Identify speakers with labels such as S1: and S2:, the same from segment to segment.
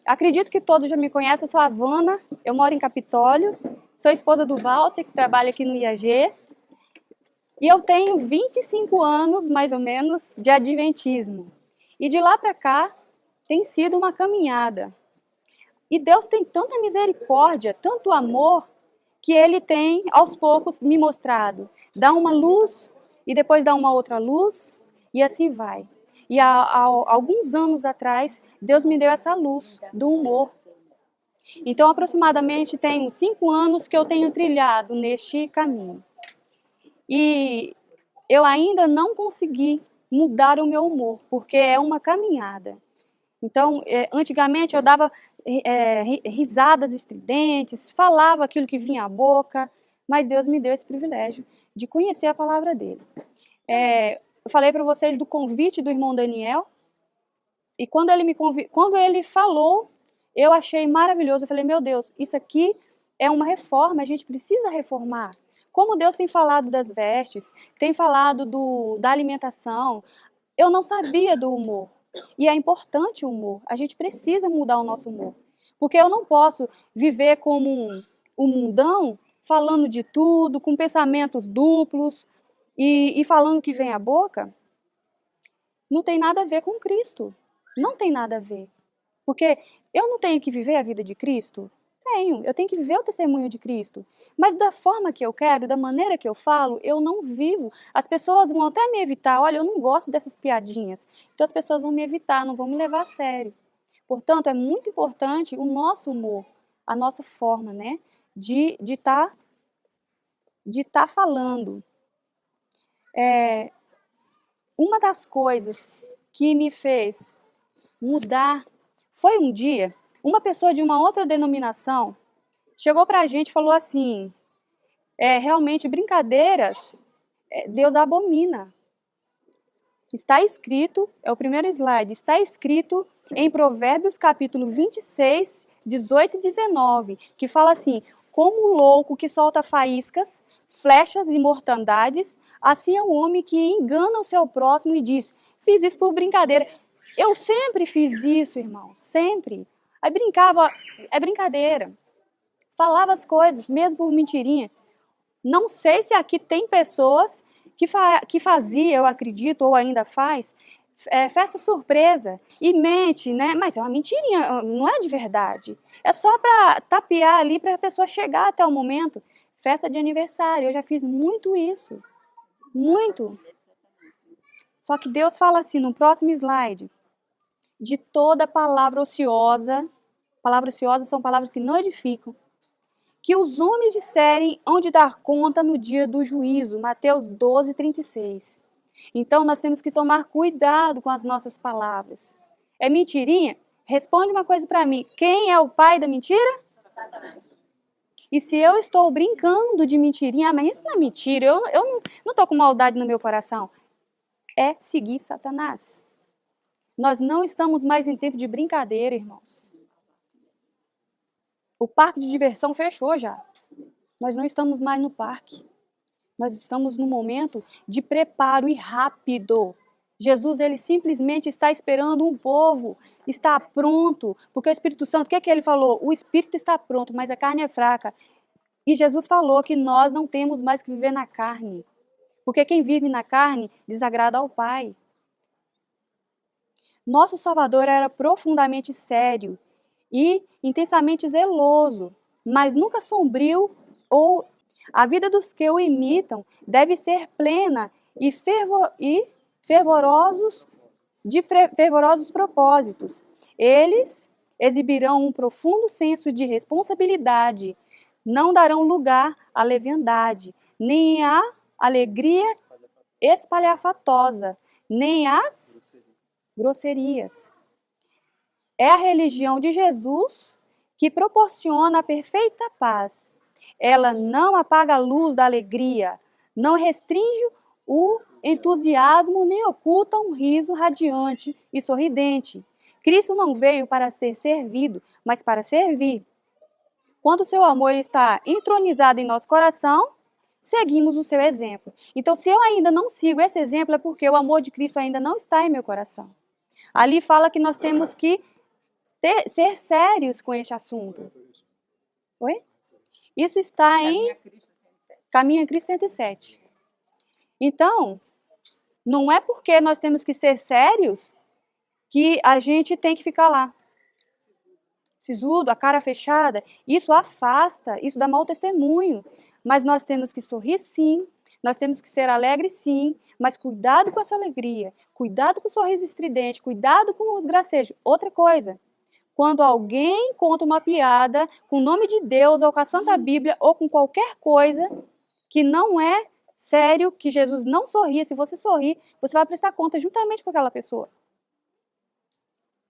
S1: Acredito que todos já me conhecem, eu sou a Havana, eu moro em Capitólio, sou esposa do Walter, que trabalha aqui no IAG, e eu tenho 25 anos, mais ou menos, de adventismo. E de lá para cá, tem sido uma caminhada. E Deus tem tanta misericórdia, tanto amor, que Ele tem, aos poucos, me mostrado. Dá uma luz, e depois dá uma outra luz, e assim vai. E há alguns anos atrás, Deus me deu essa luz do humor. Então, aproximadamente, tem 5 anos que eu tenho trilhado neste caminho. E eu ainda não consegui mudar o meu humor, porque é uma caminhada. Então, antigamente eu dava risadas estridentes, falava aquilo que vinha à boca, mas Deus me deu esse privilégio de conhecer a palavra dele. Eu falei para vocês do convite do irmão Daniel, e quando ele falou, eu achei maravilhoso. Eu falei, meu Deus, isso aqui é uma reforma, a gente precisa reformar. Como Deus tem falado das vestes, tem falado da alimentação, eu não sabia do humor. E é importante o humor, a gente precisa mudar o nosso humor. Porque eu não posso viver como um mundão, falando de tudo, com pensamentos duplos e falando o que vem à boca. Não tem nada a ver com Cristo. Não tem nada a ver. Porque eu não tenho que viver a vida de Cristo? Eu tenho que viver o testemunho de Cristo. Mas da forma que eu quero, da maneira que eu falo, eu não vivo. As pessoas vão até me evitar. Olha, eu não gosto dessas piadinhas. Então as pessoas vão me evitar, não vão me levar a sério. Portanto, é muito importante o nosso humor, a nossa forma, né, de tá falando. Uma das coisas que me fez mudar foi um dia, uma pessoa de uma outra denominação chegou para a gente e falou assim, realmente brincadeiras, Deus abomina. Está escrito, é o primeiro slide, está escrito em Provérbios capítulo 26, 18 e 19, que fala assim, como o louco que solta faíscas, flechas e mortandades, assim é o homem que engana o seu próximo e diz, fiz isso por brincadeira. Eu sempre fiz isso, irmão, sempre. Aí brincava, é brincadeira. Falava as coisas, mesmo por mentirinha. Não sei se aqui tem pessoas que fazia, eu acredito, ou ainda faz, festa surpresa e mente, né? Mas é uma mentirinha, não é de verdade. É só para tapear ali para a pessoa chegar até o momento. Festa de aniversário, eu já fiz muito isso. Muito. Só que Deus fala assim no próximo slide, de toda palavra ociosa são palavras que não edificam, que os homens disserem hão de dar conta no dia do juízo. Mateus 12, 36. Então, nós temos que tomar cuidado com as nossas palavras. É mentirinha? Responde uma coisa para mim. Quem é o pai da mentira? Satanás. E se eu estou brincando de mentirinha, mas isso não é mentira, eu não estou com maldade no meu coração. É seguir Satanás. Nós não estamos mais em tempo de brincadeira, irmãos. O parque de diversão fechou já. Nós não estamos mais no parque. Nós estamos num momento de preparo e rápido. Jesus, ele simplesmente está esperando um povo, está pronto, porque o Espírito Santo, o que ele falou? O Espírito está pronto, mas a carne é fraca. E Jesus falou que nós não temos mais que viver na carne, porque quem vive na carne desagrada ao Pai. Nosso Salvador era profundamente sério e intensamente zeloso, mas nunca sombrio ou a vida dos que o imitam deve ser plena e fervorosos propósitos. Eles exibirão um profundo senso de responsabilidade, não darão lugar à leviandade, nem à alegria espalhafatosa, nem às grosserias. É a religião de Jesus que proporciona a perfeita paz. Ela não apaga a luz da alegria, não restringe o entusiasmo, nem oculta um riso radiante e sorridente. Cristo não veio para ser servido, mas para servir. Quando o seu amor está entronizado em nosso coração, seguimos o seu exemplo. Então, se eu ainda não sigo esse exemplo, é porque o amor de Cristo ainda não está em meu coração. Ali fala que nós temos que ser sérios com este assunto. Oi? Isso está em Caminho a Cristo 107. Então, não é porque nós temos que ser sérios que a gente tem que ficar lá. Sisudo, a cara fechada, isso afasta, isso dá mau testemunho. Mas nós temos que sorrir sim, nós temos que ser alegres sim, mas cuidado com essa alegria, cuidado com o sorriso estridente, cuidado com os gracejos. Outra coisa, quando alguém conta uma piada com o nome de Deus, ou com a Santa Bíblia, ou com qualquer coisa que não é sério, que Jesus não sorria, se você sorrir, você vai prestar conta juntamente com aquela pessoa.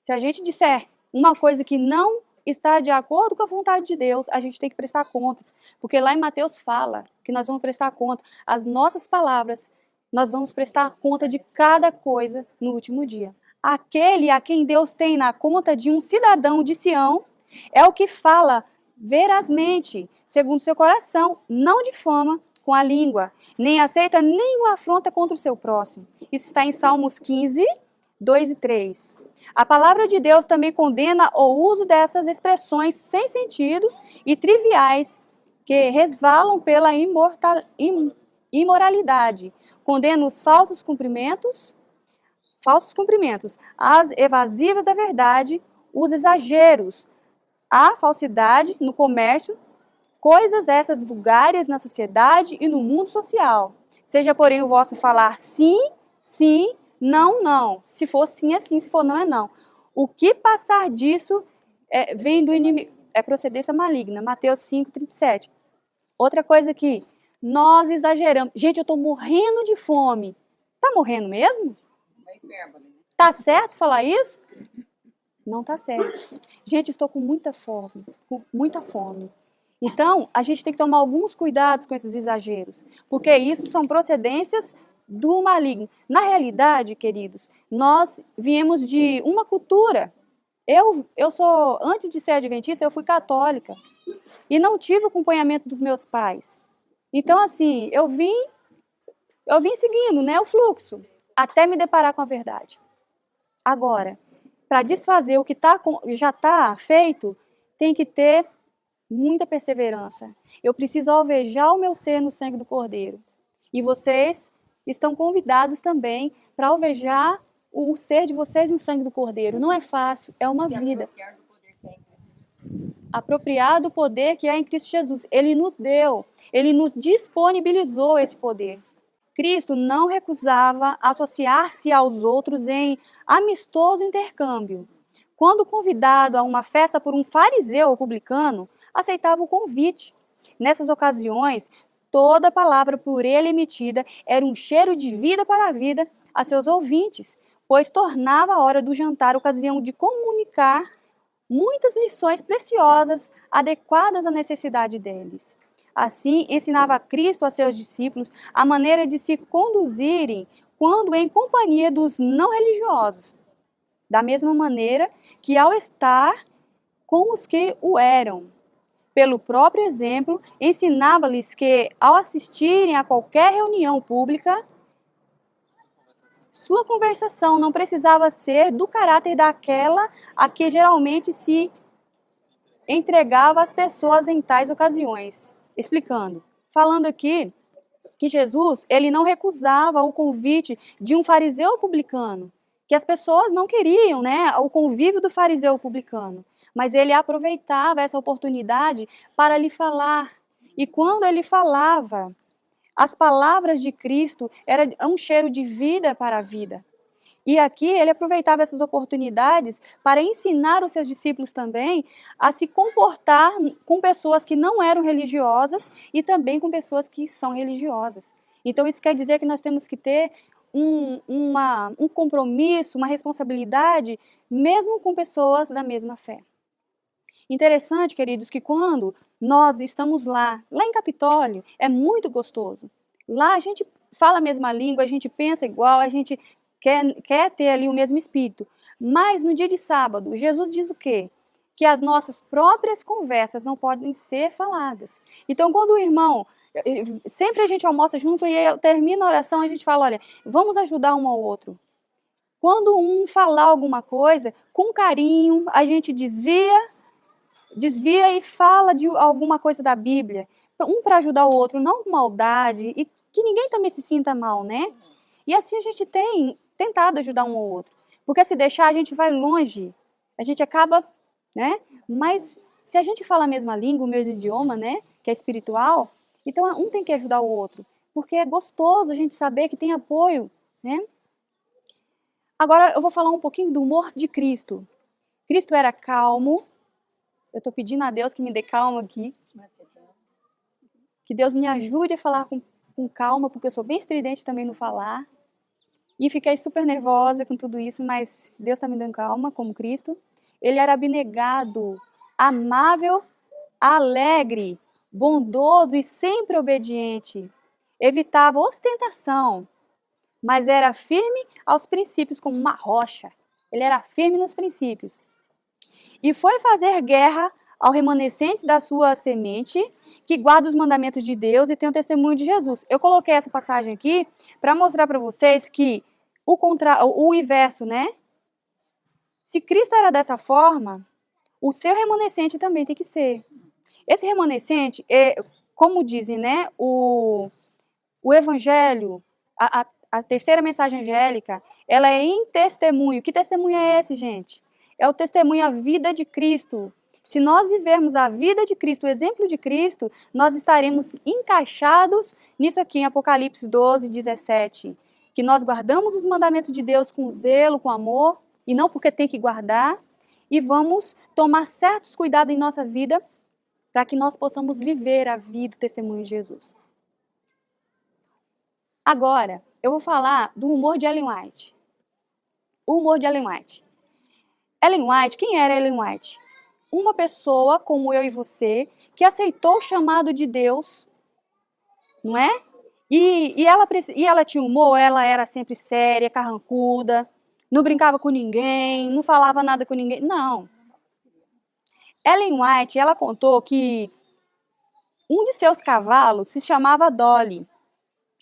S1: Se a gente disser uma coisa que não está de acordo com a vontade de Deus, a gente tem que prestar contas. Porque lá em Mateus fala que nós vamos prestar conta. As nossas palavras, nós vamos prestar conta de cada coisa no último dia. Aquele a quem Deus tem na conta de um cidadão de Sião é o que fala verazmente, segundo seu coração, não difama com a língua, nem aceita nenhuma afronta contra o seu próximo. Isso está em Salmos 15, 2 e 3. A palavra de Deus também condena o uso dessas expressões sem sentido e triviais que resvalam pela imoralidade. Condena os falsos cumprimentos, as evasivas da verdade, os exageros, a falsidade no comércio, coisas essas vulgares na sociedade e no mundo social. Seja, porém, o vosso falar sim, sim, não, não. Se for sim, é sim. Se for não, é não. O que passar disso vem do inimigo. É procedência maligna. Mateus 5, 37. Outra coisa aqui. Nós exageramos. Gente, eu estou morrendo de fome. Tá morrendo mesmo? Tá certo falar isso? Não tá certo. Gente, estou com muita fome. Com muita fome. Então, a gente tem que tomar alguns cuidados com esses exageros. Porque isso são procedências do maligno. Na realidade, queridos, nós viemos de uma cultura. Eu sou, antes de ser adventista, eu fui católica. E não tive o acompanhamento dos meus pais. Então, assim, eu vim seguindo, né, o fluxo, até me deparar com a verdade. Agora, para desfazer o que já está feito, tem que ter muita perseverança. Eu preciso alvejar o meu ser no sangue do Cordeiro. E vocês estão convidados também para alvejar o ser de vocês no sangue do Cordeiro. Não é fácil, é uma vida. Apropriar do poder que há em Cristo Jesus. Ele nos deu, ele nos disponibilizou esse poder. Cristo não recusava associar-se aos outros em amistoso intercâmbio. Quando convidado a uma festa por um fariseu ou publicano, aceitava o convite. Nessas ocasiões, toda palavra por ele emitida era um cheiro de vida para a vida a seus ouvintes, pois tornava a hora do jantar ocasião de comunicar muitas lições preciosas adequadas à necessidade deles. Assim, ensinava Cristo a seus discípulos a maneira de se conduzirem quando em companhia dos não religiosos, da mesma maneira que ao estar com os que o eram. Pelo próprio exemplo, ensinava-lhes que, ao assistirem a qualquer reunião pública, sua conversação não precisava ser do caráter daquela a que geralmente se entregava às pessoas em tais ocasiões. Explicando, falando aqui que Jesus, ele não recusava o convite de um fariseu publicano, que as pessoas não queriam, né, o convívio do fariseu publicano, mas ele aproveitava essa oportunidade para lhe falar. E quando ele falava, as palavras de Cristo eram um cheiro de vida para a vida. E aqui ele aproveitava essas oportunidades para ensinar os seus discípulos também a se comportar com pessoas que não eram religiosas e também com pessoas que são religiosas. Então isso quer dizer que nós temos que ter um compromisso, uma responsabilidade, mesmo com pessoas da mesma fé. Interessante, queridos, que quando nós estamos lá em Capitólio, é muito gostoso. Lá a gente fala a mesma língua, a gente pensa igual, a gente quer ter ali o mesmo espírito. Mas no dia de sábado, Jesus diz o quê? Que as nossas próprias conversas não podem ser faladas. Então, quando o irmão, sempre a gente almoça junto e termina a oração, a gente fala, olha, vamos ajudar um ao outro. Quando um falar alguma coisa, com carinho, a gente desvia e fala de alguma coisa da Bíblia, um para ajudar o outro, não com maldade, e que ninguém também se sinta mal, né? E assim a gente tem tentado ajudar um ao outro. Porque se deixar, a gente vai longe. A gente acaba, né? Mas se a gente fala a mesma língua, o mesmo idioma, né? Que é espiritual, então um tem que ajudar o outro. Porque é gostoso a gente saber que tem apoio, né? Agora eu vou falar um pouquinho do humor de Cristo. Cristo era calmo. Eu estou pedindo a Deus que me dê calma aqui. Que Deus me ajude a falar com calma, porque eu sou bem estridente também no falar. E fiquei super nervosa com tudo isso, mas Deus está me dando calma, como Cristo. Ele era abnegado, amável, alegre, bondoso e sempre obediente. Evitava ostentação, mas era firme aos princípios como uma rocha. Ele era firme nos princípios. E foi fazer guerra ao remanescente da sua semente, que guarda os mandamentos de Deus e tem o testemunho de Jesus. Eu coloquei essa passagem aqui para mostrar para vocês que o inverso, né? Se Cristo era dessa forma, o seu remanescente também tem que ser. Esse remanescente, como dizem, né? O Evangelho, a terceira mensagem angélica, ela é em testemunho. Que testemunho é esse, gente? É o testemunho, a vida de Cristo. Se nós vivermos a vida de Cristo, o exemplo de Cristo, nós estaremos encaixados nisso aqui em Apocalipse 12, 17. Que nós guardamos os mandamentos de Deus com zelo, com amor, e não porque tem que guardar, e vamos tomar certos cuidados em nossa vida para que nós possamos viver a vida, o testemunho de Jesus. Agora, eu vou falar do humor de Ellen White. O humor de Ellen White. Ellen White, quem era Ellen White? Uma pessoa como eu e você, que aceitou o chamado de Deus, não é? E ela tinha humor, ela era sempre séria, carrancuda, não brincava com ninguém, não falava nada com ninguém, não. Ellen White, ela contou que um de seus cavalos se chamava Dolly,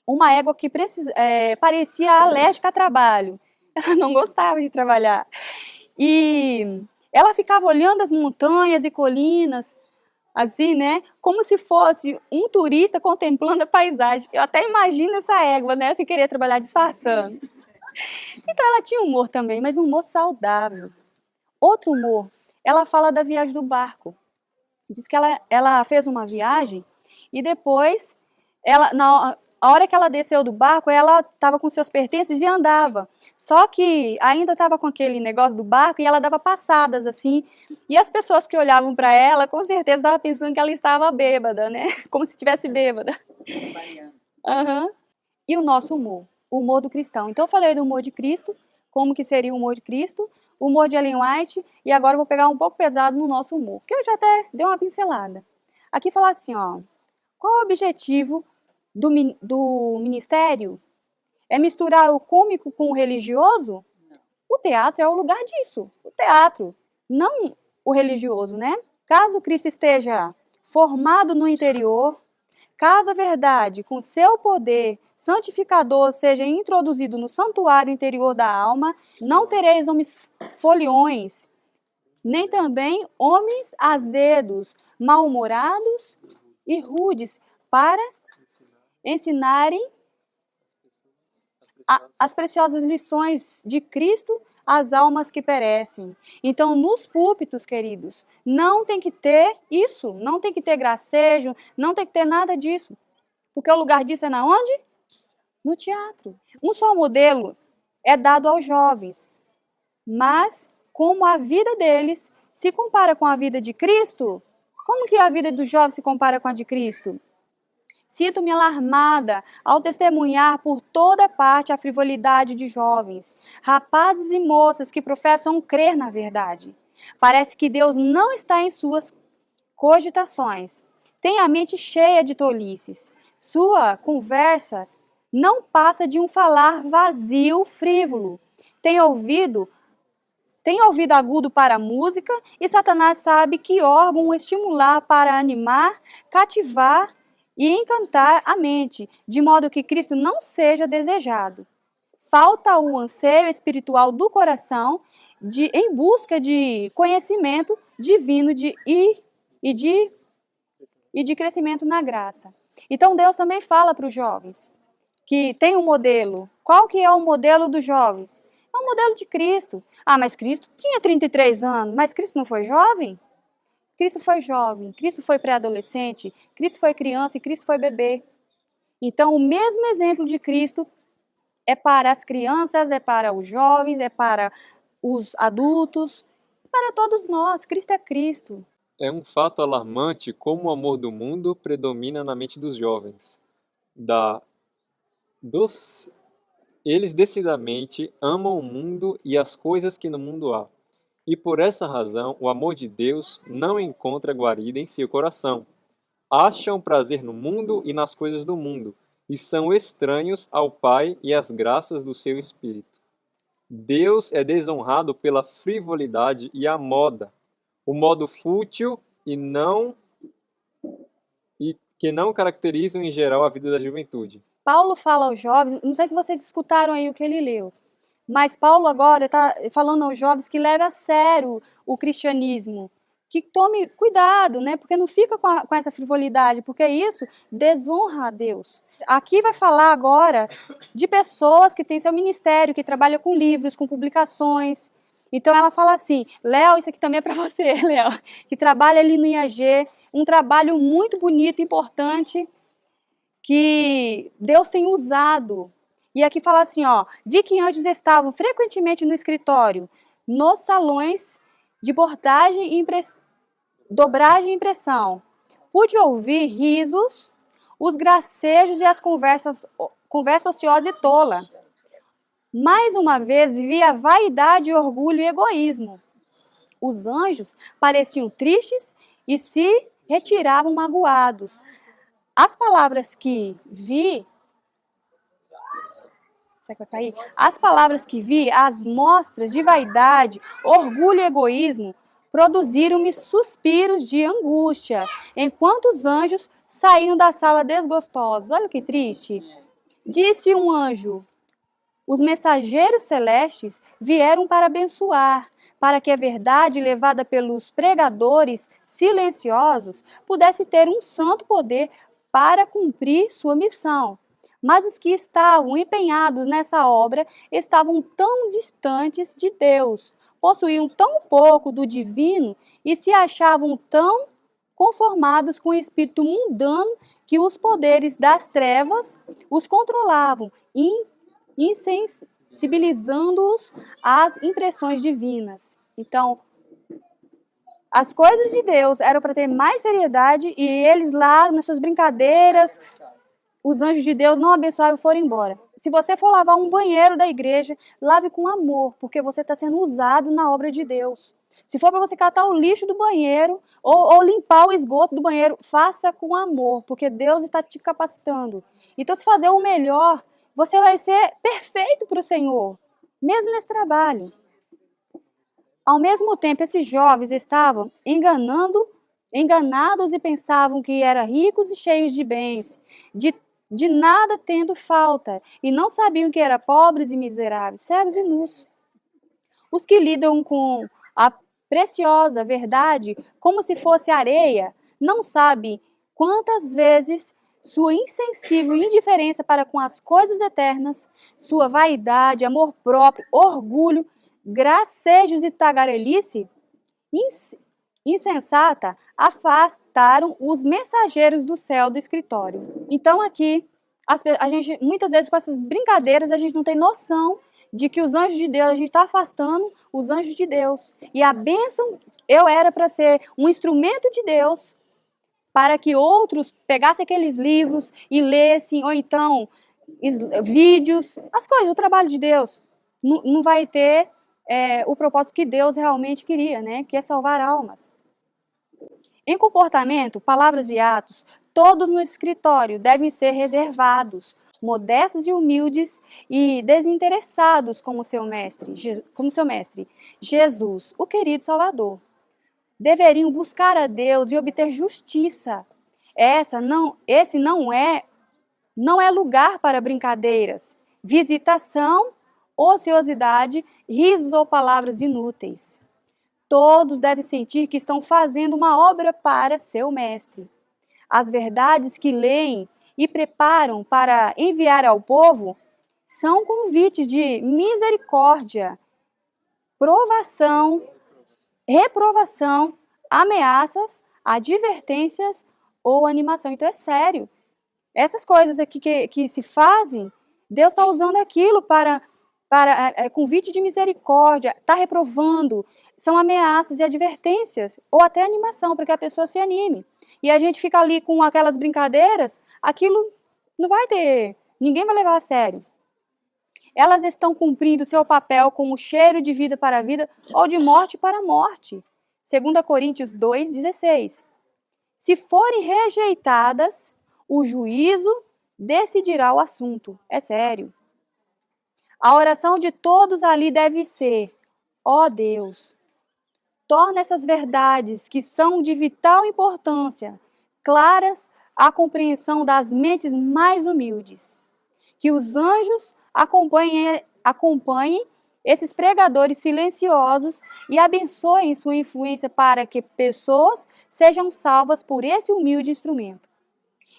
S1: uma égua que parecia alérgica a trabalho. Ela não gostava de trabalhar. E ela ficava olhando as montanhas e colinas, assim, né? Como se fosse um turista contemplando a paisagem. Eu até imagino essa égua, né? Se querer trabalhar disfarçando. Então ela tinha humor também, mas um humor saudável. Outro humor, ela fala da viagem do barco. Diz que ela fez uma viagem e depois, a hora que ela desceu do barco, ela estava com seus pertences e andava. Só que ainda estava com aquele negócio do barco e ela dava passadas assim. E as pessoas que olhavam para ela, com certeza estavam pensando que ela estava bêbada, né? Como se estivesse bêbada. Uhum. E o nosso humor, o humor do cristão. Então eu falei do humor de Cristo, como que seria o humor de Cristo, o humor de Ellen White, e agora eu vou pegar um pouco pesado no nosso humor, que eu já até dei uma pincelada. Aqui fala assim, ó, qual é o objetivo do ministério? É misturar o cômico com o religioso? Não. O teatro é o lugar disso, o teatro, não o religioso, né? Caso Cristo esteja formado no interior, caso a verdade, com seu poder santificador, seja introduzido no santuário interior da alma, não tereis homens foliões, nem também homens azedos, mal-humorados e rudes, para ensinarem as preciosas lições de Cristo às almas que perecem. Então, nos púlpitos, queridos, não tem que ter isso, não tem que ter gracejo, não tem que ter nada disso. Porque o lugar disso é na onde? No teatro. Um só modelo é dado aos jovens, mas como a vida deles se compara com a vida de Cristo, como que a vida dos jovens se compara com a de Cristo? Sinto-me alarmada ao testemunhar por toda parte a frivolidade de jovens, rapazes e moças que professam crer na verdade. Parece que Deus não está em suas cogitações. Tem a mente cheia de tolices. Sua conversa não passa de um falar vazio, frívolo. Tem ouvido agudo para a música e Satanás sabe que órgão estimular para animar, cativar e encantar a mente, de modo que Cristo não seja desejado. falta o anseio espiritual do coração em busca de conhecimento divino e de crescimento na graça. Então Deus também fala para os jovens que tem um modelo. Qual que é o modelo dos jovens? É o modelo de Cristo. Ah, mas Cristo tinha 33 anos, mas Cristo não foi jovem? Cristo foi jovem, Cristo foi pré-adolescente, Cristo foi criança e Cristo foi bebê. Então, o mesmo exemplo de Cristo é para as crianças, é para os jovens, é para os adultos, para todos nós. Cristo é Cristo.
S2: É um fato alarmante como o amor do mundo predomina na mente dos jovens. Eles decididamente amam o mundo e as coisas que no mundo há. E por essa razão, o amor de Deus não encontra guarida em seu coração. Acham prazer no mundo e nas coisas do mundo, e são estranhos ao Pai e às graças do seu Espírito. Deus é desonrado pela frivolidade e a moda, o modo fútil que não caracterizam em geral a vida da juventude.
S1: Paulo fala aos jovens, não sei se vocês escutaram aí o que ele leu, mas Paulo agora está falando aos jovens que leve a sério o cristianismo, que tome cuidado, né? Porque não fica com essa frivolidade, porque isso desonra a Deus. Aqui vai falar agora de pessoas que têm seu ministério, que trabalham com livros, com publicações. Então ela fala assim, Léo, isso aqui também é para você, Léo, que trabalha ali no IAG, um trabalho muito bonito, importante, que Deus tem usado. E aqui fala assim, ó, vi que anjos estavam frequentemente no escritório, nos salões de bordagem e dobragem e impressão. Pude ouvir risos, os gracejos e as conversa ociosa e tola. Mais uma vez vi a vaidade, orgulho e egoísmo. Os anjos pareciam tristes e se retiravam magoados. As palavras que vi, será que vai cair? As palavras que vi, as mostras de vaidade, orgulho e egoísmo, produziram-me suspiros de angústia, enquanto os anjos saíam da sala desgostosos. Olha que triste. Disse um anjo, os mensageiros celestes vieram para abençoar, para que a verdade levada pelos pregadores silenciosos pudesse ter um santo poder para cumprir sua missão. Mas os que estavam empenhados nessa obra estavam tão distantes de Deus, possuíam tão pouco do divino e se achavam tão conformados com o espírito mundano que os poderes das trevas os controlavam, insensibilizando-os às impressões divinas. Então, as coisas de Deus eram para ter mais seriedade e eles lá, nas suas brincadeiras, os anjos de Deus não abençoavam e foram embora. Se você for lavar um banheiro da igreja, lave com amor, porque você está sendo usado na obra de Deus. Se for para você catar o lixo do banheiro ou limpar o esgoto do banheiro, faça com amor, porque Deus está te capacitando. Então, se fazer o melhor, você vai ser perfeito para o Senhor, mesmo nesse trabalho. Ao mesmo tempo, esses jovens estavam enganados e pensavam que eram ricos e cheios de bens, de nada tendo falta, e não sabiam que eram pobres e miseráveis, cegos e nus. Os que lidam com a preciosa verdade como se fosse areia, não sabem quantas vezes sua insensível indiferença para com as coisas eternas, sua vaidade, amor próprio, orgulho, gracejos e tagarelice insensata afastaram os mensageiros do céu do escritório. Então aqui, a gente, muitas vezes com essas brincadeiras, a gente não tem noção de que os anjos de Deus, a gente está afastando os anjos de Deus. E a bênção, eu era para ser um instrumento de Deus, para que outros pegassem aqueles livros e lessem, ou então vídeos, as coisas, o trabalho de Deus. Não vai ter o propósito que Deus realmente queria, né? Que é salvar almas. Em comportamento, palavras e atos, todos no escritório devem ser reservados, modestos e humildes e desinteressados como seu mestre, Jesus, o querido Salvador. Deveriam buscar a Deus e obter justiça. Esse não é lugar para brincadeiras, visitação ociosidade, risos ou palavras inúteis. Todos devem sentir que estão fazendo uma obra para seu mestre. As verdades que leem e preparam para enviar ao povo são convites de misericórdia, provação, reprovação, ameaças, advertências ou animação. Então é sério. Essas coisas aqui que se fazem, Deus está usando aquilo para convite de misericórdia, está reprovando, são ameaças e advertências, ou até animação, para que a pessoa se anime. E a gente fica ali com aquelas brincadeiras, aquilo não vai ter, ninguém vai levar a sério. Elas estão cumprindo seu papel como cheiro de vida para a vida ou de morte para a morte. 2 Coríntios 2,16. Se forem rejeitadas, o juízo decidirá o assunto. É sério. A oração de todos ali deve ser: ó Deus, torna essas verdades que são de vital importância claras à compreensão das mentes mais humildes. Que os anjos acompanhem esses pregadores silenciosos e abençoem sua influência para que pessoas sejam salvas por esse humilde instrumento.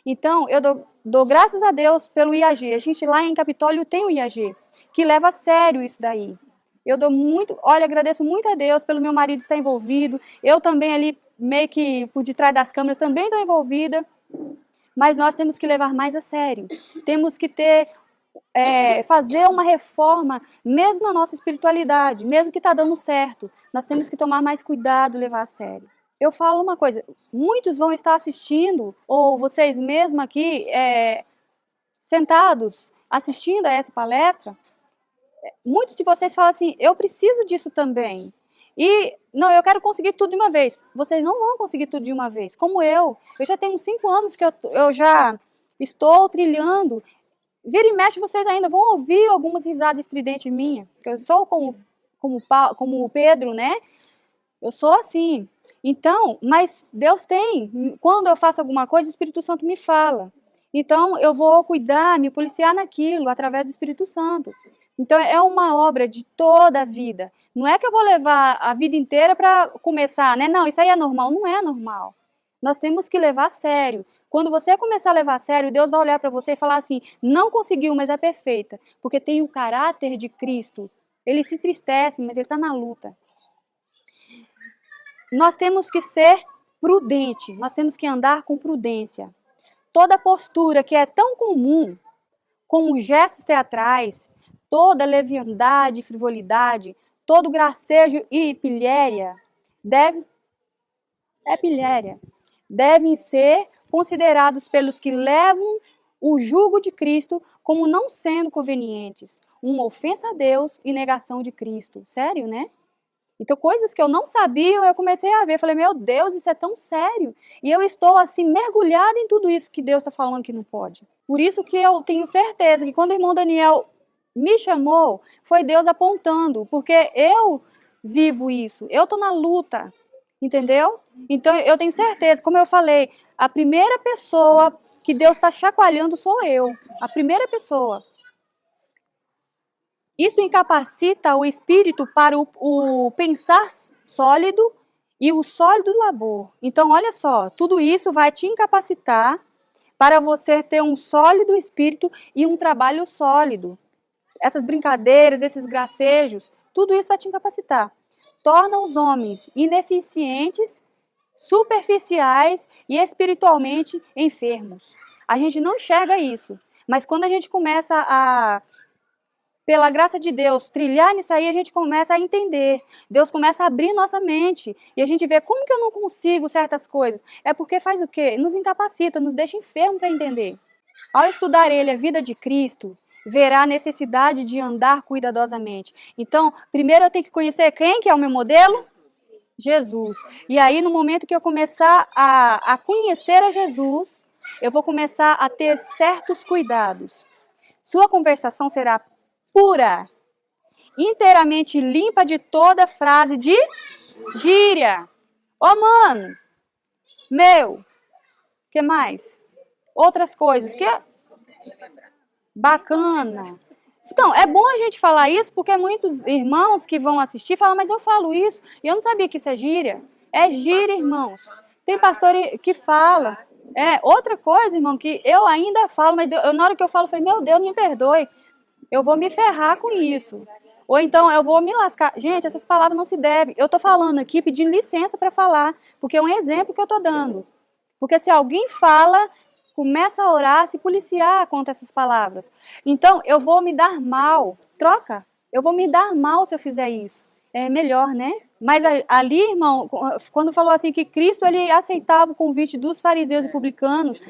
S1: Então, eu dou graças a Deus pelo IAG. A gente lá em Capitólio tem o IAG, que leva a sério isso daí. Eu agradeço muito a Deus pelo meu marido estar envolvido. Eu também ali, meio que por detrás das câmeras, também estou envolvida. Mas nós temos que levar mais a sério. Temos que fazer uma reforma, mesmo na nossa espiritualidade, mesmo que está dando certo. Nós temos que tomar mais cuidado, levar a sério. Eu falo uma coisa, muitos vão estar assistindo, ou vocês mesmos aqui, sentados, assistindo a essa palestra, muitos de vocês falam assim, eu preciso disso também. E, não, eu quero conseguir tudo de uma vez. Vocês não vão conseguir tudo de uma vez, como eu. Eu já tenho 5 anos que eu já estou trilhando. Vira e mexe, vocês ainda vão ouvir algumas risadas estridentes minhas. Eu sou como o Pedro, né? Eu sou assim. Então, mas Deus tem. Quando eu faço alguma coisa, o Espírito Santo me fala. Então, eu vou cuidar, me policiar naquilo, através do Espírito Santo. Então, é uma obra de toda a vida. Não é que eu vou levar a vida inteira para começar, né? Não, isso aí é normal. Não é normal. Nós temos que levar a sério. Quando você começar a levar a sério, Deus vai olhar para você e falar assim, não conseguiu, mas é perfeita. Porque tem o caráter de Cristo. Ele se entristece, mas ele está na luta. Nós temos que ser prudente, nós temos que andar com prudência. Toda postura que é tão comum, como gestos teatrais, toda leviandade e frivolidade, todo gracejo e pilhéria, devem ser considerados pelos que levam o jugo de Cristo como não sendo convenientes, uma ofensa a Deus e negação de Cristo. Sério, né? Então, coisas que eu não sabia, eu comecei a ver. Falei, meu Deus, isso é tão sério. E eu estou, assim, mergulhada em tudo isso que Deus está falando que não pode. Por isso que eu tenho certeza que quando o irmão Daniel me chamou, foi Deus apontando. Porque eu vivo isso. Eu estou na luta. Entendeu? Então, eu tenho certeza, como eu falei, a primeira pessoa que Deus está chacoalhando sou eu. A primeira pessoa. Isso incapacita o espírito para o pensar sólido e o sólido labor. Então, olha só, tudo isso vai te incapacitar para você ter um sólido espírito e um trabalho sólido. Essas brincadeiras, esses gracejos, tudo isso vai te incapacitar. Torna os homens ineficientes, superficiais e espiritualmente enfermos. A gente não enxerga isso, mas quando a gente começa pela graça de Deus, trilhar nisso aí, a gente começa a entender. Deus começa a abrir nossa mente. E a gente vê como que eu não consigo certas coisas. É porque faz o quê? Nos incapacita, nos deixa enfermo para entender. Ao estudar ele, a vida de Cristo, verá a necessidade de andar cuidadosamente. Então, primeiro eu tenho que conhecer quem que é o meu modelo? Jesus. E aí, no momento que eu começar a conhecer a Jesus, eu vou começar a ter certos cuidados. Sua conversação será pura, inteiramente limpa de toda frase de gíria. Ô, mano, meu, que mais? Outras coisas que bacana, Então, é bom a gente falar isso, porque muitos irmãos que vão assistir falam, mas eu falo isso, e eu não sabia que isso é gíria. É gíria, irmãos. Tem pastor que fala. Outra coisa, irmão, que eu ainda falo, mas na hora que eu falo, eu falei, meu Deus, me perdoe. Eu vou me ferrar com isso. Ou então, eu vou me lascar. Gente, essas palavras não se devem. Eu estou falando aqui, pedindo licença para falar, porque é um exemplo que eu estou dando. Porque se alguém fala, começa a orar, se policiar contra essas palavras. Então, eu vou me dar mal. Troca. Eu vou me dar mal se eu fizer isso. É melhor, né? Mas ali, irmão, quando falou assim que Cristo ele aceitava o convite dos fariseus e publicanos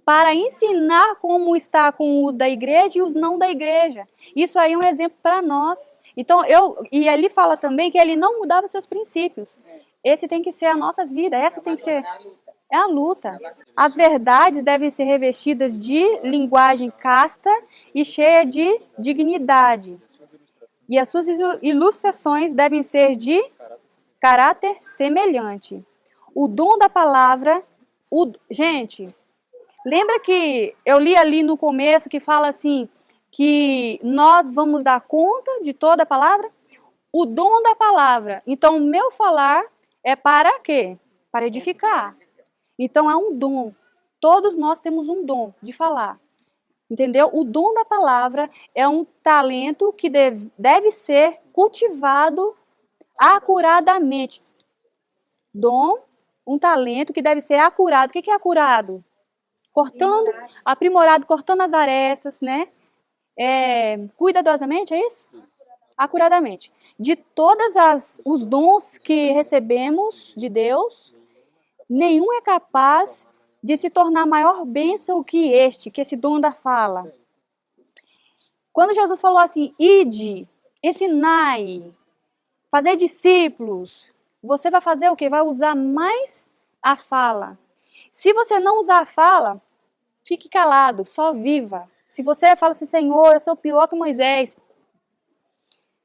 S1: para ensinar como está com os da igreja e os não da igreja. Isso aí é um exemplo para nós. Então, e ali fala também que ele não mudava seus princípios. Esse tem que ser a nossa vida, essa tem que ser... É a luta. As verdades devem ser revestidas de linguagem casta e cheia de dignidade. E as suas ilustrações devem ser de caráter semelhante. O dom da palavra... Gente, lembra que eu li ali no começo que fala assim, que nós vamos dar conta de toda a palavra? O dom da palavra. Então, o meu falar é para quê? Para edificar. Então, é um dom. Todos nós temos um dom de falar. Entendeu? O dom da palavra é um talento que deve ser cultivado acuradamente. Dom, um talento que deve ser acurado. O que é acurado? Cortando, aprimorado, cortando as arestas, né? Cuidadosamente, é isso? Acuradamente. De todos os dons que recebemos de Deus, nenhum é capaz de se tornar maior bênção que esse dom da fala. Quando Jesus falou assim, ide, ensinai, fazer discípulos, você vai fazer o quê? Vai usar mais a fala. Se você não usar a fala, fique calado, só viva. Se você fala assim, Senhor, eu sou pior que Moisés,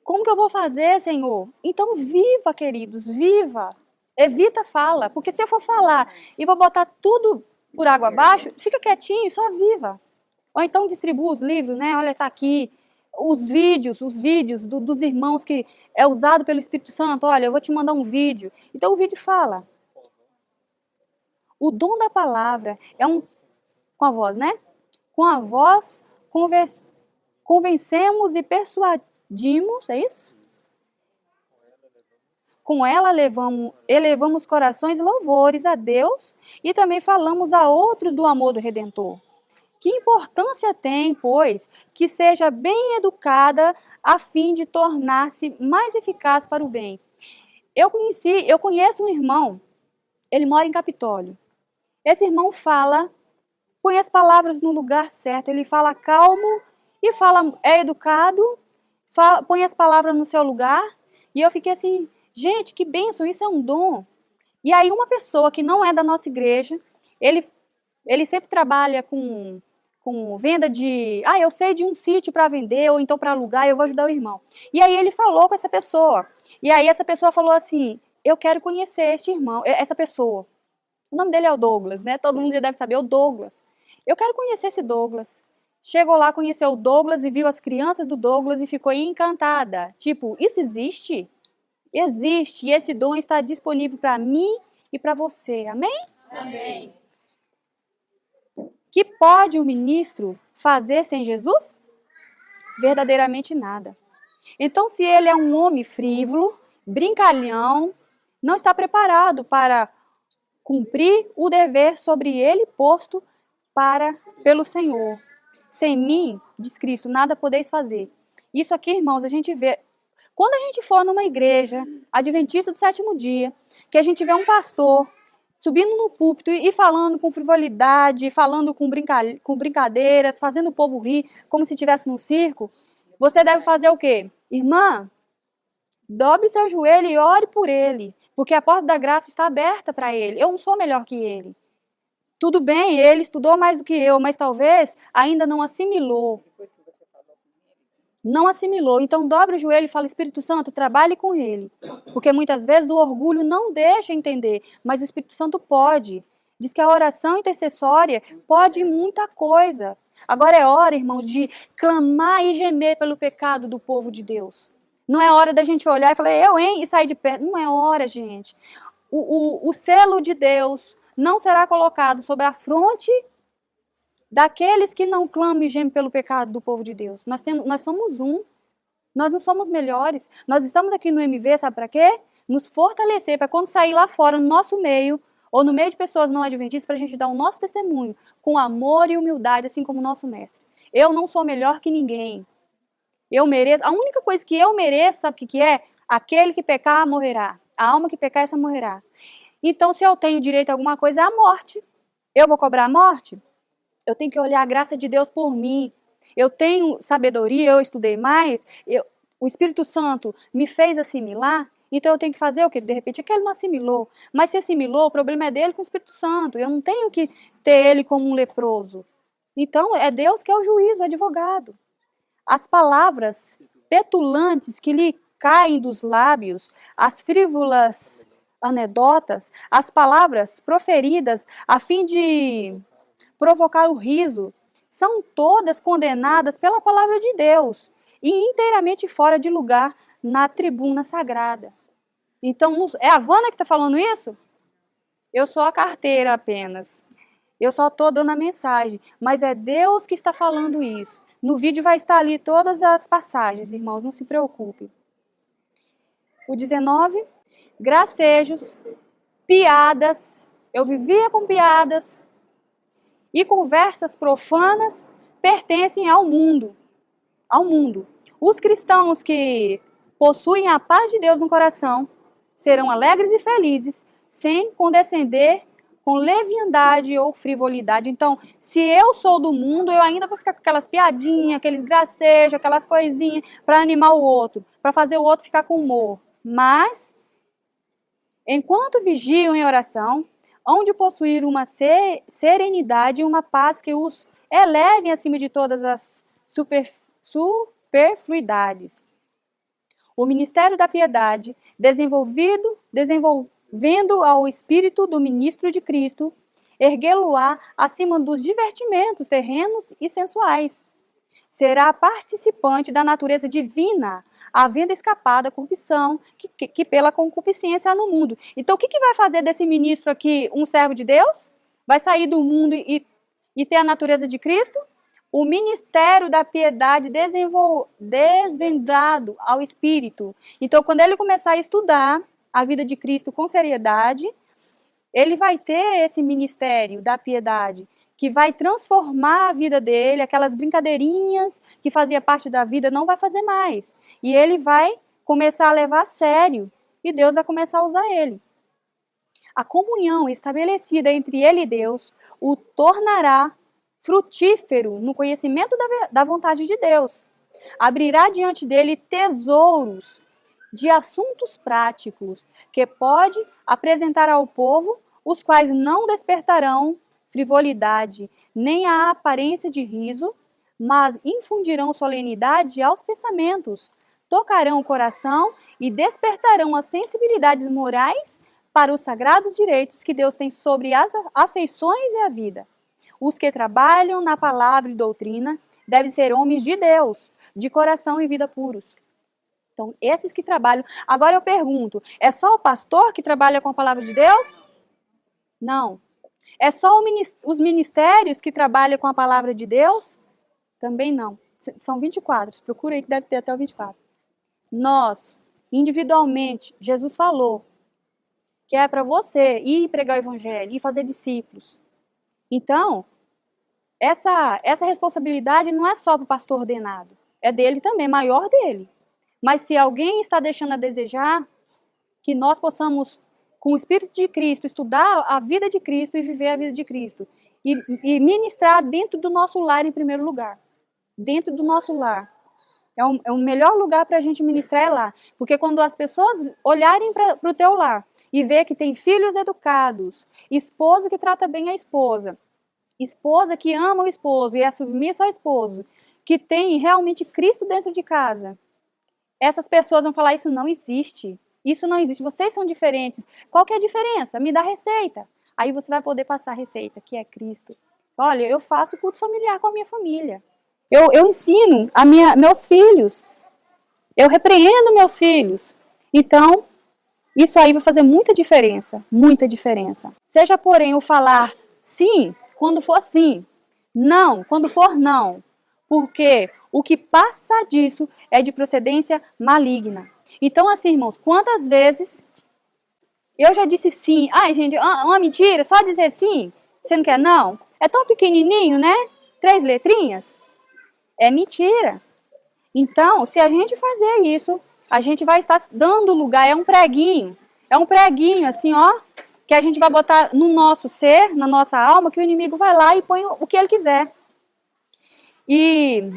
S1: como que eu vou fazer, Senhor? Então viva, queridos, viva. Evita fala, porque se eu for falar e vou botar tudo por água abaixo, fica quietinho, só viva. Ou então distribua os livros, né? Olha, tá aqui. Os vídeos dos irmãos que é usado pelo Espírito Santo. Olha, eu vou te mandar um vídeo. Então o vídeo fala. O dom da palavra é com a voz, né? Com a voz convencemos e persuadimos, é isso? Com ela elevamos corações e louvores a Deus e também falamos a outros do amor do Redentor. Que importância tem, pois, que seja bem educada a fim de tornar-se mais eficaz para o bem? Eu conheço um irmão, ele mora em Capitólio. Esse irmão põe as palavras no lugar certo, ele fala calmo e é educado, põe as palavras no seu lugar. E eu fiquei assim, gente, que bênção, isso é um dom. E aí uma pessoa que não é da nossa igreja, ele sempre trabalha com venda de... eu sei de um sítio para vender, ou então para alugar, eu vou ajudar o irmão. E aí ele falou com essa pessoa. E aí essa pessoa falou assim, eu quero conhecer este irmão, essa pessoa. O nome dele é o Douglas, né? Todo mundo já deve saber, o Douglas. Eu quero conhecer esse Douglas. Chegou lá, conheceu o Douglas e viu as crianças do Douglas e ficou encantada. Tipo, isso existe? Existe. E esse dom está disponível para mim e para você. Amém?
S3: Amém.
S1: Que pode o ministro fazer sem Jesus? Verdadeiramente nada. Então, se ele é um homem frívolo, brincalhão, não está preparado para cumprir o dever sobre ele posto pelo Senhor. Sem mim, diz Cristo, nada podeis fazer. Isso aqui, irmãos, a gente vê. Quando a gente for numa igreja adventista do sétimo dia, que a gente vê um pastor subindo no púlpito e falando com frivolidade, falando com brincadeiras, fazendo o povo rir, como se estivesse num circo, você deve fazer o quê? Irmã, dobre seu joelho e ore por ele, porque a porta da graça está aberta para ele. Eu não sou melhor que ele. Tudo bem, ele estudou mais do que eu, mas talvez ainda não assimilou. Não assimilou. Então dobre o joelho e fala, Espírito Santo, trabalhe com ele. Porque muitas vezes o orgulho não deixa entender, mas o Espírito Santo pode. Diz que a oração intercessória pode muita coisa. Agora é hora, irmãos, de clamar e gemer pelo pecado do povo de Deus. Não é hora da gente olhar e falar, eu, hein, e sair de perto. Não é hora, gente. O selo de Deus não será colocado sobre a fronte daqueles que não clamam e gemem pelo pecado do povo de Deus. Nós somos um. Nós não somos melhores. Nós estamos aqui no MV, sabe para quê? Nos fortalecer, para quando sair lá fora, no nosso meio, ou no meio de pessoas não adventistas, para a gente dar o nosso testemunho com amor e humildade, assim como o nosso mestre. Eu não sou melhor que ninguém. Eu mereço. A única coisa que eu mereço, sabe o que é? Aquele que pecar, morrerá. A alma que pecar, essa morrerá. Então, se eu tenho direito a alguma coisa, é a morte. Eu vou cobrar a morte? Eu tenho que olhar a graça de Deus por mim. Eu tenho sabedoria, eu estudei mais, o Espírito Santo me fez assimilar, então eu tenho que fazer o quê? De repente é que ele não assimilou. Mas se assimilou, o problema é dele com o Espírito Santo. Eu não tenho que ter ele como um leproso. Então é Deus que é o juiz, o advogado. As palavras petulantes que lhe caem dos lábios, as frívolas anedotas, as palavras proferidas a fim de provocar o riso, são todas condenadas pela palavra de Deus e inteiramente fora de lugar na tribuna sagrada. Então, é a Vânia que está falando isso? Eu sou a carteira apenas. Eu só estou dando a mensagem, mas é Deus que está falando isso. No vídeo vai estar ali todas as passagens, irmãos, não se preocupem. O 19, gracejos, piadas, eu vivia com piadas, e conversas profanas pertencem ao mundo. Ao mundo. Os cristãos que possuem a paz de Deus no coração serão alegres e felizes, sem condescender com leviandade ou frivolidade. Então, se eu sou do mundo, eu ainda vou ficar com aquelas piadinhas, aqueles gracejos, aquelas coisinhas para animar o outro, para fazer o outro ficar com humor. Mas, enquanto vigiam em oração, hão de possuir uma serenidade e uma paz que os elevem acima de todas as superfluidades. O ministério da piedade, desenvolvendo ao espírito do ministro de Cristo, erguê-lo-á acima dos divertimentos terrenos e sensuais. Será participante da natureza divina, havendo escapado da corrupção que pela concupiscência há no mundo. Então, o que vai fazer desse ministro aqui um servo de Deus? Vai sair do mundo e ter a natureza de Cristo? O ministério da piedade desvendado ao Espírito. Então, quando ele começar a estudar a vida de Cristo com seriedade, ele vai ter esse ministério da piedade, que vai transformar a vida dele, aquelas brincadeirinhas que fazia parte da vida, não vai fazer mais. E ele vai começar a levar a sério, e Deus vai começar a usar ele. A comunhão estabelecida entre ele e Deus o tornará frutífero no conhecimento da vontade de Deus. Abrirá diante dele tesouros de assuntos práticos que pode apresentar ao povo, os quais não despertarão frivolidade, nem a aparência de riso, mas infundirão solenidade aos pensamentos, tocarão o coração e despertarão as sensibilidades morais para os sagrados direitos que Deus tem sobre as afeições e a vida. Os que trabalham na palavra e doutrina devem ser homens de Deus, de coração e vida puros. Então, esses que trabalham... Agora eu pergunto, é só o pastor que trabalha com a palavra de Deus? Não. É só os ministérios que trabalham com a palavra de Deus? Também não. São 24, procura aí que deve ter até o 24. Nós, individualmente, Jesus falou que é para você ir pregar o evangelho, ir fazer discípulos. Então, essa responsabilidade não é só para o pastor ordenado, é dele também, maior dele. Mas se alguém está deixando a desejar, que nós possamos, com o Espírito de Cristo, estudar a vida de Cristo e viver a vida de Cristo. E ministrar dentro do nosso lar em primeiro lugar. Dentro do nosso lar. É o melhor lugar para a gente ministrar é lá. Porque quando as pessoas olharem para o teu lar e ver que tem filhos educados, esposa que trata bem a esposa que ama o esposo e é submissa ao esposo, que tem realmente Cristo dentro de casa, essas pessoas vão falar, isso não existe. Isso não existe. Vocês são diferentes. Qual que é a diferença? Me dá receita. Aí você vai poder passar a receita, que é Cristo. Olha, eu faço culto familiar com a minha família. Eu ensino meus filhos. Eu repreendo meus filhos. Então, isso aí vai fazer muita diferença. Muita diferença. Seja, porém, o falar sim, quando for sim. Não, quando for não. Porque o que passa disso é de procedência maligna. Então, assim, irmãos, quantas vezes eu já disse sim? Ai, gente, uma mentira, só dizer sim, você não quer não? É tão pequenininho, né? 3 letrinhas. É mentira. Então, se a gente fazer isso, a gente vai estar dando lugar, é um preguinho, assim, ó, que a gente vai botar no nosso ser, na nossa alma, que o inimigo vai lá e põe o que ele quiser. E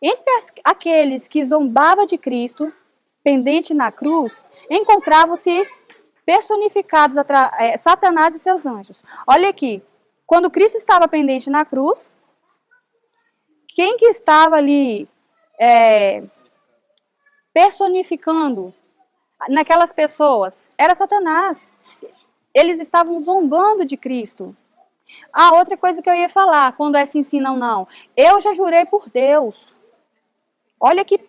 S1: entre aqueles que zombavam de Cristo, pendente na cruz, encontravam-se personificados Satanás e seus anjos. Olha aqui, quando Cristo estava pendente na cruz, quem que estava ali personificando naquelas pessoas? Era Satanás. Eles estavam zombando de Cristo. Outra coisa que eu ia falar, quando é sim, sim, não, não. Eu já jurei por Deus. Olha que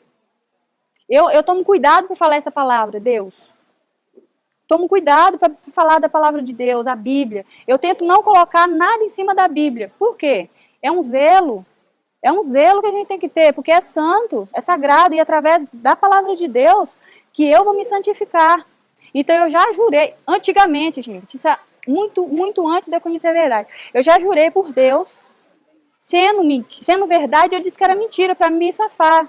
S1: eu tomo cuidado para falar essa palavra, Deus. Tomo cuidado para falar da palavra de Deus, a Bíblia. Eu tento não colocar nada em cima da Bíblia. Por quê? É um zelo. É um zelo que a gente tem que ter, porque é santo, é sagrado, e através da palavra de Deus que eu vou me santificar. Então eu já jurei, antigamente, gente, isso é muito, muito antes de eu conhecer a verdade. Eu já jurei por Deus, sendo verdade, eu disse que era mentira para me safar.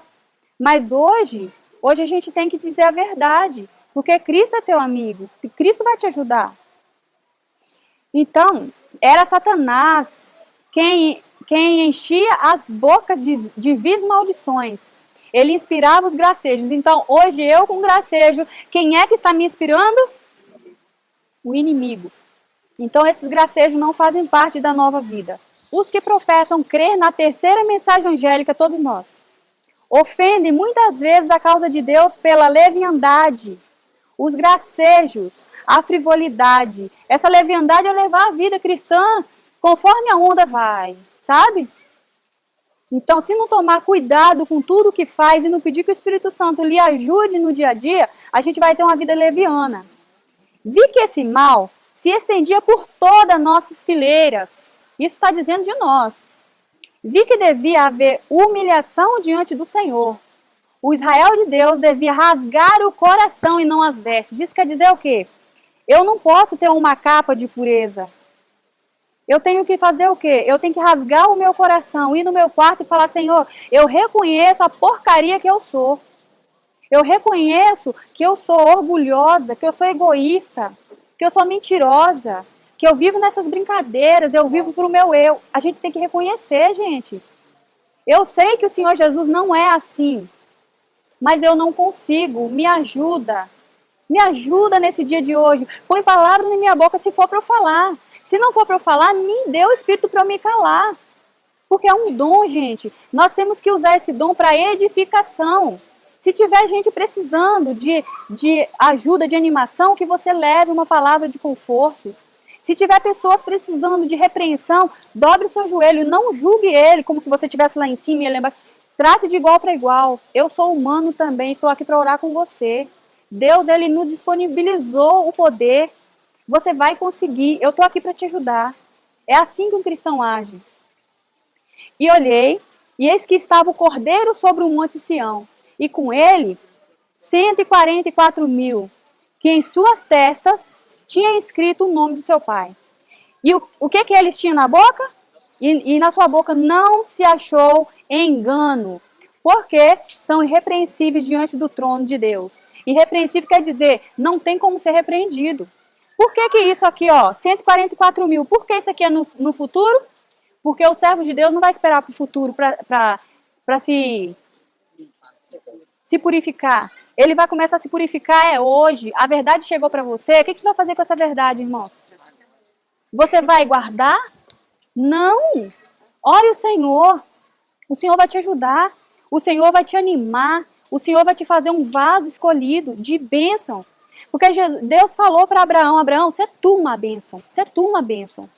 S1: Mas hoje a gente tem que dizer a verdade, porque Cristo é teu amigo, Cristo vai te ajudar. Então, era Satanás quem enchia as bocas de vis maldições. Ele inspirava os gracejos. Então, hoje eu com gracejo, quem é que está me inspirando? O inimigo. Então, esses gracejos não fazem parte da nova vida. Os que professam crer na terceira mensagem angélica, todos nós, ofendem muitas vezes a causa de Deus pela leviandade, os gracejos, a frivolidade. Essa leviandade é levar a vida cristã conforme a onda vai, sabe? Então, se não tomar cuidado com tudo que faz e não pedir que o Espírito Santo lhe ajude no dia a dia, a gente vai ter uma vida leviana. Vi que esse mal se estendia por todas nossas fileiras. Isso está dizendo de nós. Vi que devia haver humilhação diante do Senhor. O Israel de Deus devia rasgar o coração e não as vestes. Isso quer dizer o quê? Eu não posso ter uma capa de pureza. Eu tenho que fazer o quê? Eu tenho que rasgar o meu coração, ir no meu quarto e falar, Senhor, eu reconheço a porcaria que eu sou. Eu reconheço que eu sou orgulhosa, que eu sou egoísta, que eu sou mentirosa, que eu vivo nessas brincadeiras, eu vivo pro meu eu. A gente tem que reconhecer, gente. Eu sei que o Senhor Jesus não é assim, mas eu não consigo. Me ajuda. Me ajuda nesse dia de hoje. Põe palavras na minha boca se for para eu falar. Se não for para eu falar, me dê o Espírito para eu me calar. Porque é um dom, gente. Nós temos que usar esse dom para edificação. Se tiver gente precisando de ajuda, de animação, que você leve uma palavra de conforto. Se tiver pessoas precisando de repreensão, dobre o seu joelho. Não julgue ele como se você estivesse lá em cima e ele embaixo. Trate de igual para igual. Eu sou humano também, estou aqui para orar com você. Deus, ele nos disponibilizou o poder. Você vai conseguir, eu estou aqui para te ajudar. É assim que um cristão age. E olhei, e eis que estava o Cordeiro sobre o monte Sião, e com ele 144.000, que em suas testas tinha escrito o nome do seu pai. E o que eles tinham na boca? E na sua boca não se achou engano, porque são irrepreensíveis diante do trono de Deus. Irrepreensível quer dizer, não tem como ser repreendido. Por que isso aqui, ó, 144.000? Por que isso aqui é no futuro? Porque o servo de Deus não vai esperar para o futuro para se purificar. Ele vai começar a se purificar hoje. A verdade chegou para você. O que você vai fazer com essa verdade, irmãos? Você vai guardar? Não. Ore o Senhor. O Senhor vai te ajudar. O Senhor vai te animar. O Senhor vai te fazer um vaso escolhido de bênção. Porque Deus falou para Abraão, Abraão, você é tu uma bênção, você é tu uma bênção.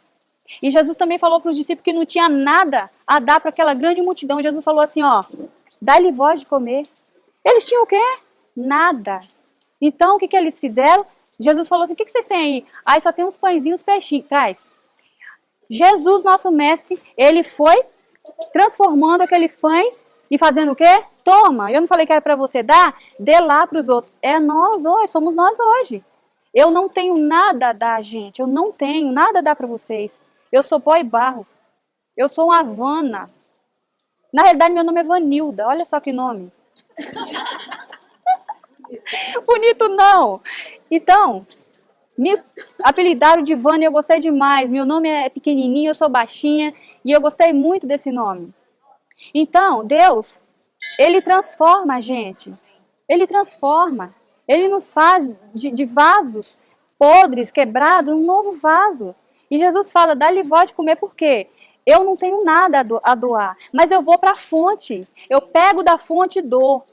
S1: E Jesus também falou para os discípulos que não tinha nada a dar para aquela grande multidão. Jesus falou assim, ó, dá-lhe voz de comer. Eles tinham o quê? Nada. Então, o que eles fizeram? Jesus falou assim, o que vocês têm aí? Aí só tem uns pãezinhos, peixinhos, traz. Jesus, nosso mestre, ele foi transformando aqueles pães e fazendo o quê? Toma, eu não falei que era para você dar? Dê lá para os outros. É nós hoje, somos nós hoje. Eu não tenho nada a dar, gente. Eu não tenho nada a dar para vocês. Eu sou pó e barro. Eu sou uma Havana. Na realidade, meu nome é Vanilda. Olha só que nome. Bonito não. Então, me apelidaram de Vânia, eu gostei demais. Meu nome é pequenininho, eu sou baixinha e eu gostei muito desse nome. Então, Deus, Ele transforma a gente. Ele transforma. Ele nos faz de vasos podres, quebrados, um novo vaso. E Jesus fala, dá-lhe voz de comer, por quê? Eu não tenho nada a doar, mas eu vou para a fonte. Eu pego da fonte e dou.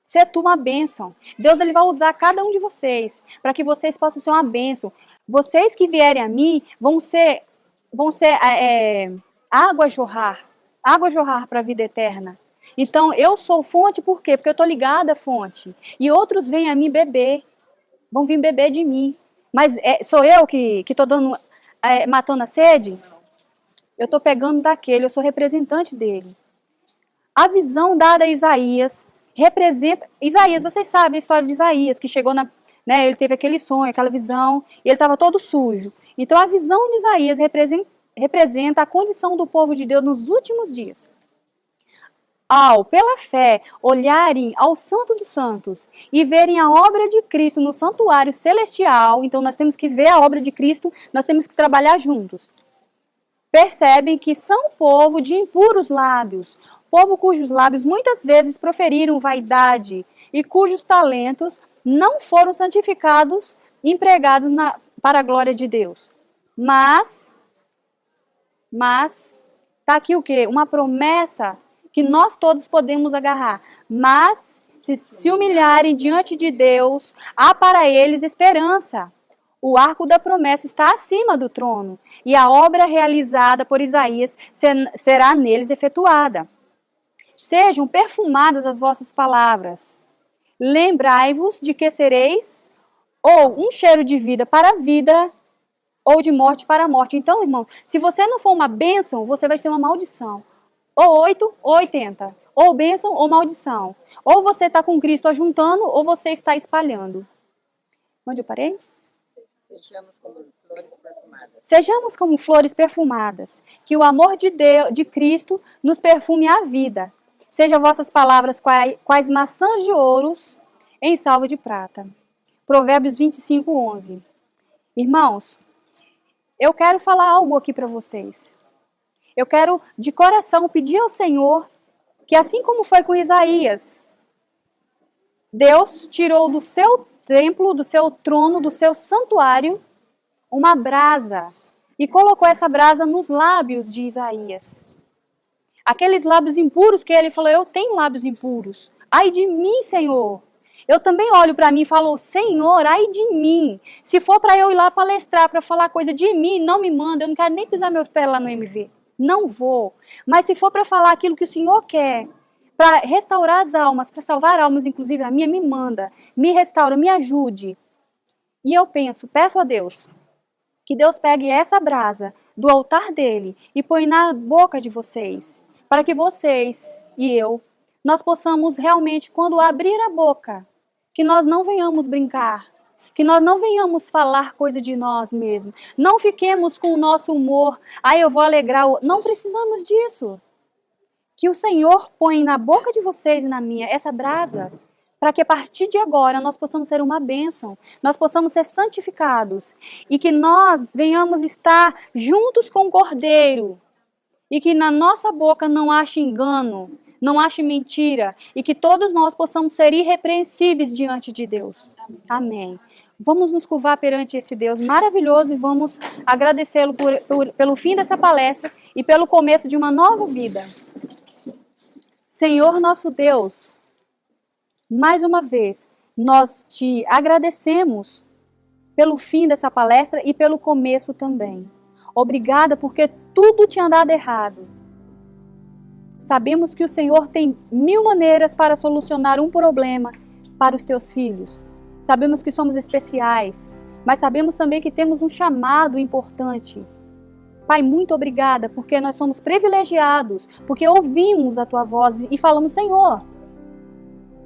S1: Ser tu uma bênção. Deus ele vai usar cada um de vocês para que vocês possam ser uma bênção. Vocês que vierem a mim vão ser água jorrar para a vida eterna. Então eu sou fonte por quê? Porque eu estou ligada à fonte. E outros vêm a mim beber, vão vir beber de mim. Mas sou eu que estou matando a sede? Eu estou pegando daquele, eu sou representante dele. A visão dada a Isaías representa... Isaías, vocês sabem a história de Isaías, que chegou ele teve aquele sonho, aquela visão, e ele estava todo sujo. Então a visão de Isaías representa a condição do povo de Deus nos últimos dias. Ao, pela fé, olharem ao Santo dos Santos e verem a obra de Cristo no santuário celestial, então nós temos que ver a obra de Cristo, nós temos que trabalhar juntos. Percebem que são povo de impuros lábios, povo cujos lábios muitas vezes proferiram vaidade e cujos talentos não foram santificados e empregados para a glória de Deus. Mas, está aqui o quê? Uma promessa que nós todos podemos agarrar. Mas, se humilharem diante de Deus, há para eles esperança. O arco da promessa está acima do trono, e a obra realizada por Isaías será neles efetuada. Sejam perfumadas as vossas palavras. Lembrai-vos de que sereis ou um cheiro de vida para a vida, ou de morte para a morte. Então, irmão, se você não for uma bênção, você vai ser uma maldição. Ou 8 ou 80. Ou bênção ou maldição. Ou você está com Cristo ajuntando, ou você está espalhando. Onde eu parei?
S3: Sejamos como flores perfumadas.
S1: Sejamos como flores perfumadas. Que o amor de Deus, de Cristo nos perfume a vida. Sejam vossas palavras quais maçãs de ouros em salvo de prata. Provérbios 25, 11. Irmãos, eu quero falar algo aqui para vocês. Eu quero, de coração, pedir ao Senhor que, assim como foi com Isaías, Deus tirou do seu templo, do seu trono, do seu santuário, uma brasa e colocou essa brasa nos lábios de Isaías. Aqueles lábios impuros que ele falou, eu tenho lábios impuros. Ai de mim, Senhor. Eu também olho para mim e falo, Senhor, ai de mim. Se for para eu ir lá palestrar, para falar coisa de mim, não me manda, eu não quero nem pisar meu pé lá no MV. Não vou. Mas se for para falar aquilo que o Senhor quer, para restaurar as almas, para salvar almas, inclusive a minha, me manda, me restaura, me ajude. E eu peço a Deus, que Deus pegue essa brasa do altar dele e põe na boca de vocês, para que vocês e eu, nós possamos realmente, quando abrir a boca, que nós não venhamos brincar, que nós não venhamos falar coisa de nós mesmos. Não fiquemos com o nosso humor, eu vou alegrar. Não precisamos disso. Que o Senhor põe na boca de vocês e na minha essa brasa, para que a partir de agora nós possamos ser uma bênção, nós possamos ser santificados e que nós venhamos estar juntos com o Cordeiro e que na nossa boca não ache engano, não ache mentira e que todos nós possamos ser irrepreensíveis diante de Deus. Amém. Vamos nos curvar perante esse Deus maravilhoso e vamos agradecê-lo pelo fim dessa palestra e pelo começo de uma nova vida. Senhor nosso Deus, mais uma vez, nós te agradecemos pelo fim dessa palestra e pelo começo também. Obrigada porque tudo tinha dado errado. Sabemos que o Senhor tem 1000 maneiras para solucionar um problema para os teus filhos. Sabemos que somos especiais, mas sabemos também que temos um chamado importante. Pai, muito obrigada, porque nós somos privilegiados, porque ouvimos a Tua voz e falamos, Senhor,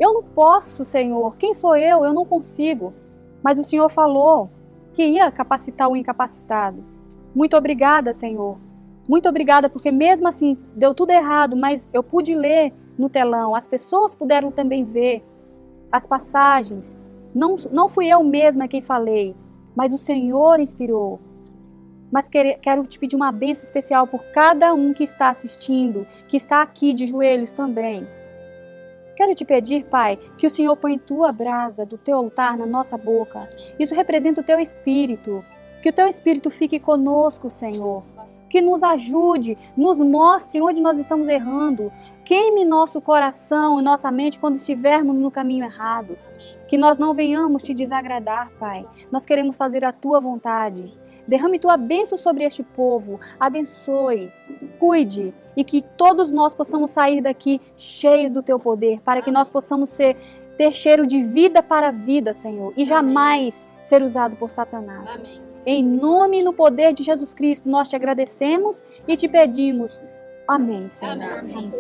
S1: eu não posso, Senhor, quem sou eu? Eu não consigo. Mas o Senhor falou que ia capacitar o incapacitado. Muito obrigada, Senhor. Muito obrigada, porque mesmo assim deu tudo errado, mas eu pude ler no telão, as pessoas puderam também ver as passagens. Não fui eu mesma quem falei, mas o Senhor inspirou. Mas quero te pedir uma bênção especial por cada um que está assistindo, que está aqui de joelhos também. Quero te pedir, Pai, que o Senhor põe tua brasa do teu altar na nossa boca. Isso representa o teu Espírito. Que o teu Espírito fique conosco, Senhor. Que nos ajude, nos mostre onde nós estamos errando. Queime nosso coração e nossa mente quando estivermos no caminho errado. Que nós não venhamos te desagradar, Pai. Nós queremos fazer a tua vontade. Derrame tua bênção sobre este povo. Abençoe, cuide e que todos nós possamos sair daqui cheios do teu poder, para que nós possamos ter cheiro de vida para a vida, Senhor, e jamais ser usado por Satanás.
S3: Amém.
S1: Em nome e no poder de Jesus Cristo, nós te agradecemos e te pedimos. Amém, Senhor.
S3: Amém.